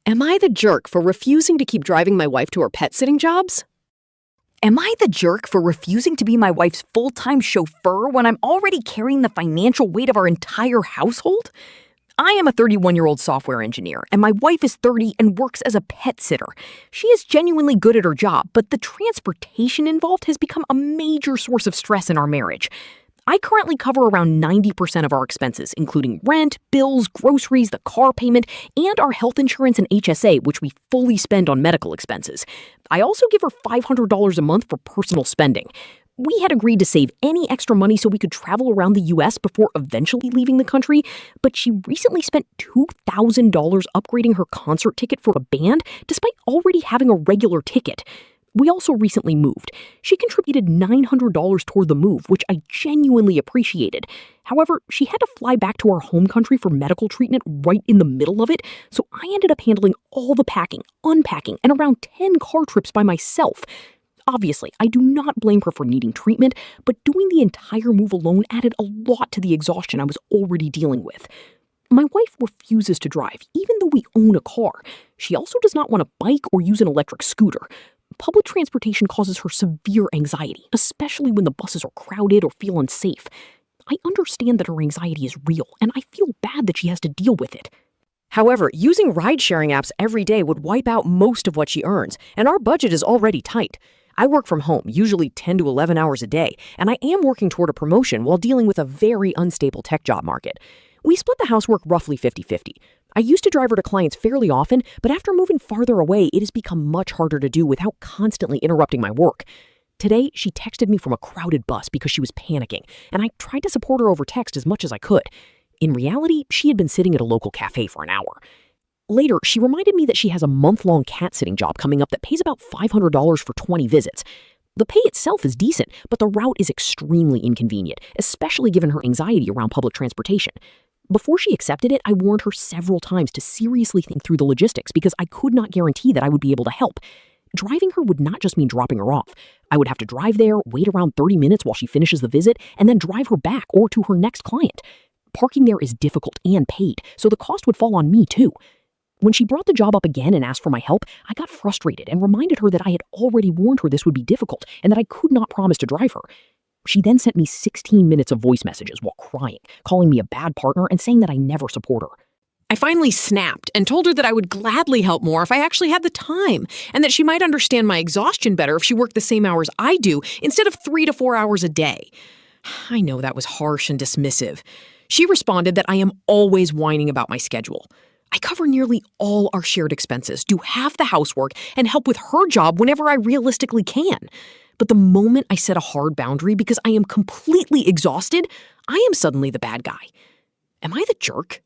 Am I the jerk for refusing to keep driving my wife to her pet sitting jobs? Am I the jerk for refusing to be my wife's full-time chauffeur when I'm already carrying the financial weight of our entire household? I am a 31-year-old software engineer, and my wife is 30 and works as a pet sitter. She is genuinely good at her job, but the transportation involved has become a major source of stress in our marriage. I currently cover around 90% of our expenses, including rent, bills, groceries, the car payment, and our health insurance and HSA, which we fully spend on medical expenses. I also give her $500 a month for personal spending. We had agreed to save any extra money so we could travel around the US before eventually leaving the country, but she recently spent $2,000 upgrading her concert ticket for a band, despite already having a regular ticket. We also recently moved. She contributed $900 toward the move, which I genuinely appreciated. However, she had to fly back to our home country for medical treatment right in the middle of it, so I ended up handling all the packing, unpacking, and around 10 car trips by myself. Obviously, I do not blame her for needing treatment, but doing the entire move alone added a lot to the exhaustion I was already dealing with. My wife refuses to drive, even though we own a car. She also does not want to bike or use an electric scooter. Public transportation causes her severe anxiety, especially when the buses are crowded or feel unsafe. I understand that her anxiety is real, and I feel bad that she has to deal with it. However, using ride-sharing apps every day would wipe out most of what she earns, and our budget is already tight. I work from home, usually 10 to 11 hours a day, and I am working toward a promotion while dealing with a very unstable tech job market. We split the housework roughly 50-50. I used to drive her to clients fairly often, but after moving farther away, it has become much harder to do without constantly interrupting my work. Today, she texted me from a crowded bus because she was panicking, and I tried to support her over text as much as I could. In reality, she had been sitting at a local cafe for an hour. Later, she reminded me that she has a month-long cat-sitting job coming up that pays about $500 for 20 visits. The pay itself is decent, but the route is extremely inconvenient, especially given her anxiety around public transportation. Before she accepted it, I warned her several times to seriously think through the logistics because I could not guarantee that I would be able to help. Driving her would not just mean dropping her off. I would have to drive there, wait around 30 minutes while she finishes the visit, and then drive her back or to her next client. Parking there is difficult and paid, so the cost would fall on me too. When she brought the job up again and asked for my help, I got frustrated and reminded her that I had already warned her this would be difficult and that I could not promise to drive her. She then sent me 16 minutes of voice messages while crying, calling me a bad partner and saying that I never support her. I finally snapped and told her that I would gladly help more if I actually had the time, and that she might understand my exhaustion better if she worked the same hours I do instead of 3 to 4 hours a day. I know that was harsh and dismissive. She responded that I am always whining about my schedule. I cover nearly all our shared expenses, do half the housework, and help with her job whenever I realistically can. But the moment I set a hard boundary because I am completely exhausted, I am suddenly the bad guy. Am I the jerk?